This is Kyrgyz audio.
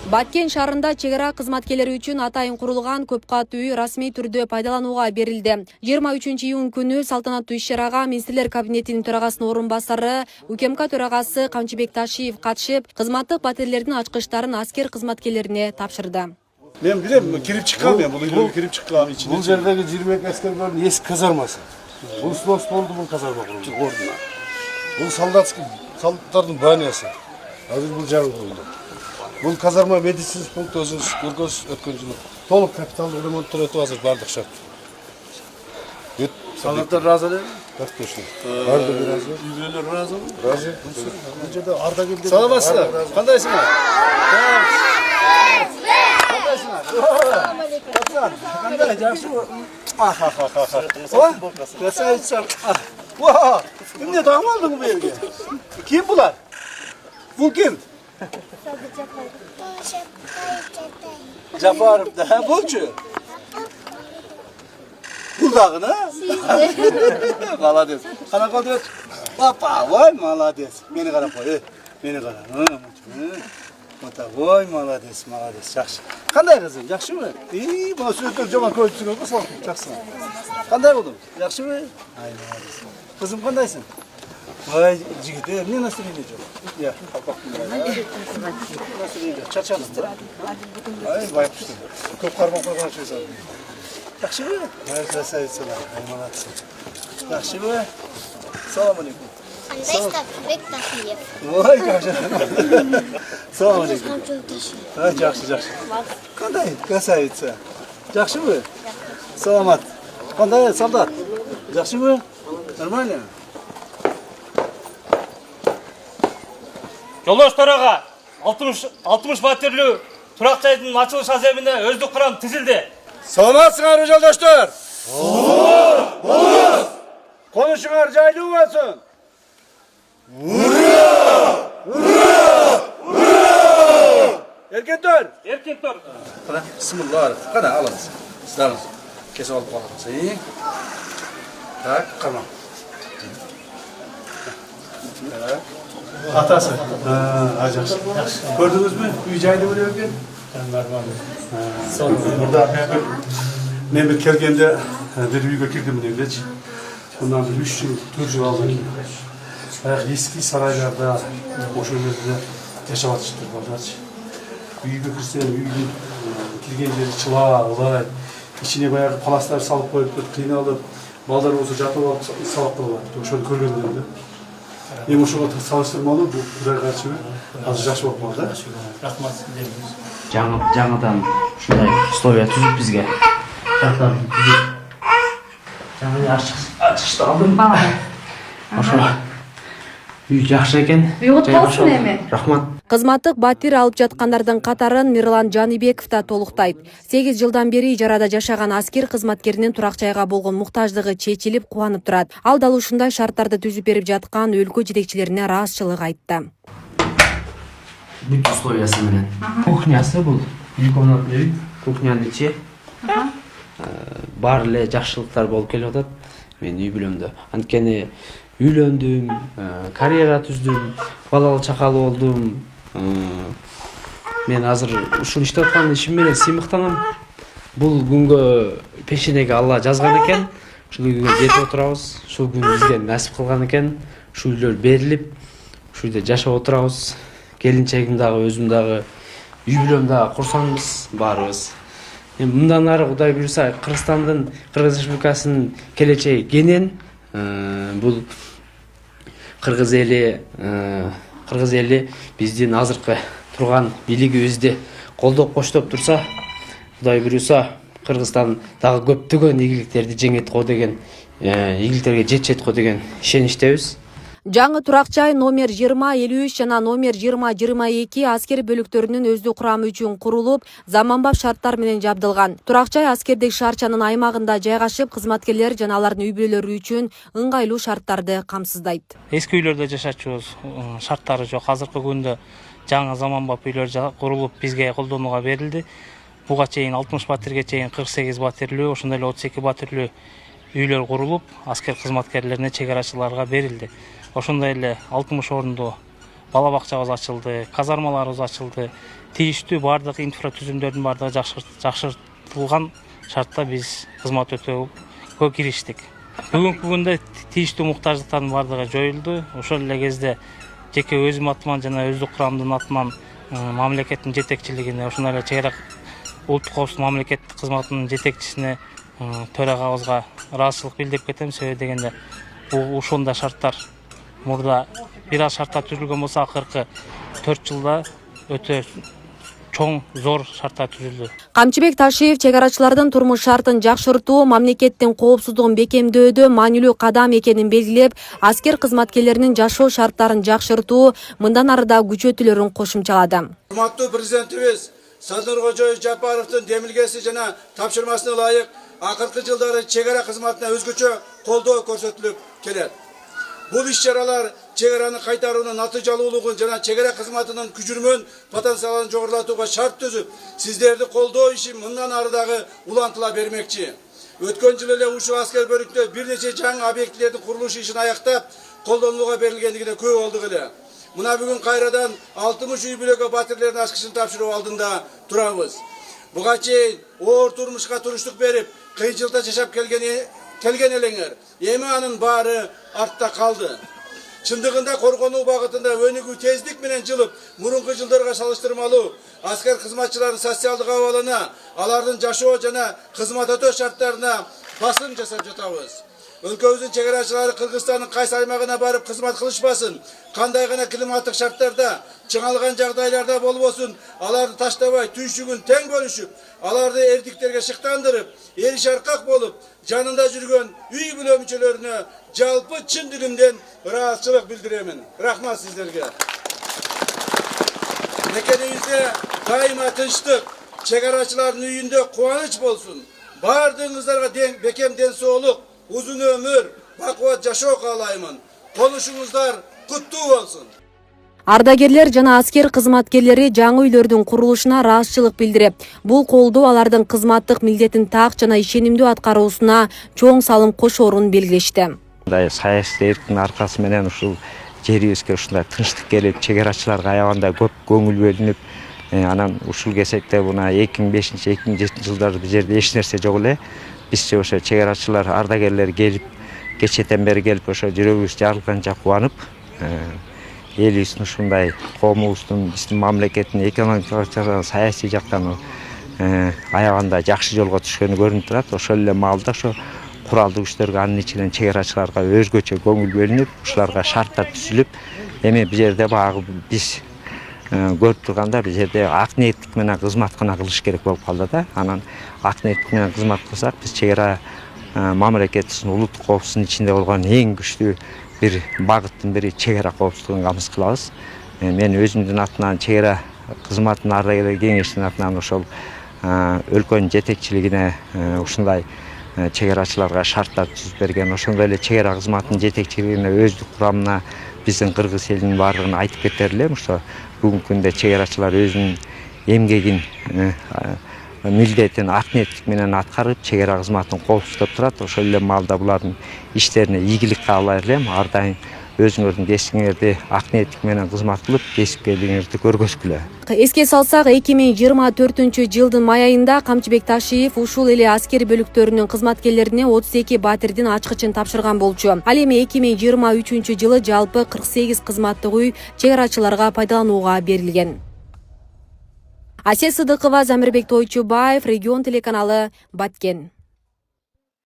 Баткен шаарында чегара кызматкерлери үчүн атайын курулган көп каттуу үй расмий түрдө пайдаланууга берилди. 23-июнь күнү салтанаттуу иш-чарага министрлер кабинетинин төрагасынын орун басары УКМК төрагасы Камчыбек Ташиев катышып, кызматтык батирлердин ачкычтарын аскер кызматкерлерине тапшырды. Мен билем, кирип чыккан, мен бул үйлөргө кирип чыккан ичинде. Бул жердеги 22 аскерлердин эски казармасы. Бул снос болду, бул казарма курулду. Бул солдаттардын банясы. Азыр бул жаңы курулду. Бул казарма медицинский пункт өзүңүз көргөнсүз өткөн жылы толук капиталдык ремонттор өтүп азыр бардык шарт. Солдаттар разы эле? Так точно. Бардыгы разы. Үйлөр разы? Разы. Бул жерде ардагерлер. Саламатсыздар. Кандайсыңар? Кандай жакшыбы? О, красавица. Ва! Эмне тагып алдың бу жерге? Ким булар? Бул ким? Жапаров да, булчу. Бул дагы, молодец. Кана калды? Папа, ой, молодец. Мени карап кой, мени кара. Ой, молодец, молодец. Жакшы. Кандай кызым, жакшыбы? Бул сүрөттөр жаман көрүп жүргөн кыз, жакшы. Кандай болдуң? Жакшыбы? Ай, молодец. Кызым кандайсың? Ой, жигит, эмне настроение жок? Я, настроение чачандым да? Ай, байкушту. Көп кармап койгон чыгасың. Жакшыбы? Ай, красавицалар, ай, молодцы. Жакшыбы? Салам алейкум. Бек Тахиев. Ой, жакшы. Салам алейкум. Ай, жакшы, жакшы. Кандай красавица? Жакшыбы? Саламат. Кандай солдат? Жакшыбы? Нормально? Жолдош төрага 60 батирлүү турак жайдын ачылыш аземине өздүк курам тизилди. Саламатсыңарбы жолдоштор? Болуңуз. Конушуңар жайлуу болсун. Ура! Ура! Ура! Эркектер. Кана, бисмилlah. Кана алыңыз. Сиздер кесип алып калыңыз. Так, кана. Атасы. Жакшы. Көрдүңүзбү? Үй жайлуу болуп экен. Мурда мен бир келгенде бир үйгө кирдим элечи. Ondan 3 yıl, 4 yıl aldım. Eski saraylarda, oşöylerde yaşam atıştır varlar. Үйгө кирсем, үйдүн кирген жери чыла, ылай. İçine bayağı palaslar salıp koyup, кыйналып, балдар болсо жатып алып салып коюлат. Ошону көргөндөрдө. Эми ошого салыштырмалуу бул Кудай карчыбы. Азыр жакшы болуп калды. Рахмат. Жаңадан ушундай условия түзүп бизге. Жактарды түзүп. Жаңа ачышты алдым. Ошо үй жакшы экен. Уйгут болсун эми. Рахмат. Кызматтык батир алып жаткандардын катарын Мирлан Жаныбеков да толуктайт. 8 жылдан бери ижарада жашаган аскер кызматкеринин турак жайга болгон муктаждыгы чечилип кубанып турат. Ал дал ушундай шарттарды түзүп берип жаткан өлкө жетекчилерине ыраазычылык айтты. Бүт условиясы менен. Кухнясы бул. Үй комнатный үй. Кухнянын ичи. Бар эле жакшылыктар болуп келип атат. Мен үй бүлөмдө. Анткени үйлөндүм, карьера түздүм, балалы чакалуу болдум. Мен азыр ушул иштеп аткан ишим менен сыймыктанам. Бул күнгө пешенеге Алла жазган экен. Ушул күнгө жетип отурабыз. Ушул күн бизге насип кылган экен. Ушул үйлөр берилип, ушул жерде жашап отурабыз. Келинчегим дагы, өзүм дагы, үй бүлөм дагы курсанбыз баарыбыз. Эми мындан ары Кудай буйруса Кыргызстандын, Кыргыз Республикасынын келечеги кенен. Бул Кыргыз эли биздин азыркы турган бийлигибизди колдоп коштоп турса, Кудай буйруса Кыргызстан дагы көптөгөн ийгиликтерди жеңет го деген, ийгиликтерге жетет го деген ишеничтебиз. Жаңы турак жай номер 2053 жана номер 2022 аскер бөлүктөрүнүн өздүк курамы үчүн курулуп, заманбап шарттар менен жабдылган. Турак жай аскердик шаарчанын аймагында жайгашып, кызматкерлер жана алардын үй бүлөлөрү үчүн ыңгайлуу шарттарды камсыздайт. Эски үйлөрдө жашачубуз, шарттары жок. Азыркы күндө жаңы заманбап үйлөр курулуп бизге колдонууга берилди. Буга чейин 60 батирге чейин 48 батирлүү, ошондой эле 32 батирлүү үйлөр курулуп, аскер кызматкерлерине, чек арачыларга берилди. Ошондой эле 60 орунду бала бакчабыз ачылды, казармаларыбыз ачылды. Тийиштүү бардык инфратүзүмдөрдүн бардыгы жакшыртылган шартта биз кызмат өтөөгө кириштик. Бүгүнкү күндө тийиштүү муктаждыктардын бардыгы жоюлду. Ошол эле кезде жеке өзүм атыман жана өздүк курамдын атынан мамлекеттин жетекчилигине, ошондой эле чек ара улуттук коопсуздук мамлекеттик кызматынын жетекчисине, төрагабызга ыраазычылык билдирип кетем. Себеби дегенде ушундай шарттар мурда бир аз шарттар түзүлгөн болсо, акыркы 4 жылда өтө чоң, зор шарттар түзүлдү. Камчыбек Ташиев чек арачылардын турмуш шартын жакшыртуу мамлекеттин коопсуздугун бекемдөөдө маанилүү кадам экенин белгилеп, аскер кызматкерлеринин жашоо шарттарын жакшыртуу мындан ары да күчөтүлөрүн кошумчалады. Урматтуу президентибиз Садыр Кожоев Жапаровдун демилгеси жана тапшырмасына ылайык акыркы жылдары чек ара кызматына өзгөчө колдоо көрсөтүлүп келет. Бул иш-чаралар чек араны кайтаруунун натыйжалуулугун жана чек ара кызматынын күчүрмөн потенциалын жогорулатууга шарт түзүп, сиздерди колдоо иши мындан ары дагы улантыла бермекчи. Өткөн жылы эле ушул аскер бөлүктө бир нече жаңы объектилердин курулуш ишин аяктап, колдонууга берилгендигине күбө болдук эле. Мына бүгүн кайрадан 60 үй бүлөгө батирлердин ачкычын тапшыруу алдында турабыз. Буга чейин оор турмушка туруштук берип, кыйынчылыкта жашап келген элеңер, эми анын баары артта калды. Чындыгында коргонуу багытында өнүгүү тездик менен жылып, мурунку жылдарга салыштырмалуу аскер кызматчылардын социалдык абалына, алардын жашоо жана кызмат өтөө шарттарына басым жасап жатабыз. Өлкөбүздүн чек арачылары Кыргызстандын кайсы аймагына барып кызмат кылышпасын, кандай гана климаттык шарттарда, чыңалган жагдайларда болбосун, аларды таштабай, түйшүгүн тең бөлүшүп, аларды эрдиктерге шыктандырып, эл шаркак болуп, жанында жүргөн үй бүлө мүчөлөрүнө жалпы чын дилимден ыраазычылык билдиремин. Рахмат сиздерге. Мекенибизде дайыма тынчтык, чек арачылардын үйүндө кубаныч болсун. Бардыгыңыздарга бекем ден соолук, uzun ömür, bakıvat жашоо каалаймын. Konuşuңуздар куттуу болсун. Ардагерлер жана аскер кызматкерлери жаңы үйлөрдүн курулушуна ыраазычылык билдирип, бул колдоо алардын кызматтык милдетин так жана ишенимдүү аткаруусуна чоң салым кошоорун белгилешти. Саясий эрктин аркасы менен ушул жерибизге ушундай тынчтык келип, чек арачыларга аябаганда көп көңүл бөлүнүп, анан ушул кезекте мына 2005-2007 жылдары бул жерде эч нерсе жок эле. Бизче ошо чек арачылар, ардагерлер келип, кечеден бери келип, ошо жүрөгүбүз жарылганча кубанып, элибиздин ушундай коомубуздун, биздин мамлекеттин экономикалык жактан, саясий жактан аябаганда жакшы жолго түшкөнү көрүнүп турат. Ошол эле маалда ошо куралдуу күчтөргө, анын ичинен чек арачыларга өзгөчө көңүл бөлүнүп, ушуларга шарттар түзүлүп, эми бул жерде багы биз көрүп турганда бул жерде ак ниеттик менен кызмат гана кылыш керек болуп калды да. Анан ак ниеттик менен кызмат кылсак, биз чек ара мамлекеттин улуттук коопсуздугунун ичинде болгон эң күчтүү бир багыттын бири чек ара коопсуздугун камсыз кылабыз. Мен өзүмдүн атынан, чек ара кызматынын ардагерлер кеңешинин атынан ошол өлкөнүн жетекчилигине ушундай чек арачыларга шарттар түзүп берген, ошондой эле чек ара кызматынын жетекчилигине, өздүк курамына биздин кыргыз элинин баардыгын айтып кетер элем. Ошо бүгүнкү күндө чек арачылар өзүнүн эмгегин, милдетин ак ниеттик менен аткарып, чек ара кызматын коопсуздап турат. Ошол эле маалда булардын иштерине ийгилик каалар элем. Ар дайым өзүңөрдүн кесиңерди ак ниеттик менен кызмат кылып, кесипкерлигиңерди көргөзгүлө. Эске салсак, 2024-жылдын май айында Камчыбек Ташиев ушул эле аскер бөлүктөрүнүн кызматкерлерине 32 батирдин ачкычын тапшырган болчу. Ал эми 2023-жылы жалпы 48 кызматтык үй чек арачыларга пайдаланууга берилген. Асия Сыдыкова, Замирбек Тойчубаев, Регион телеканалы, Баткен.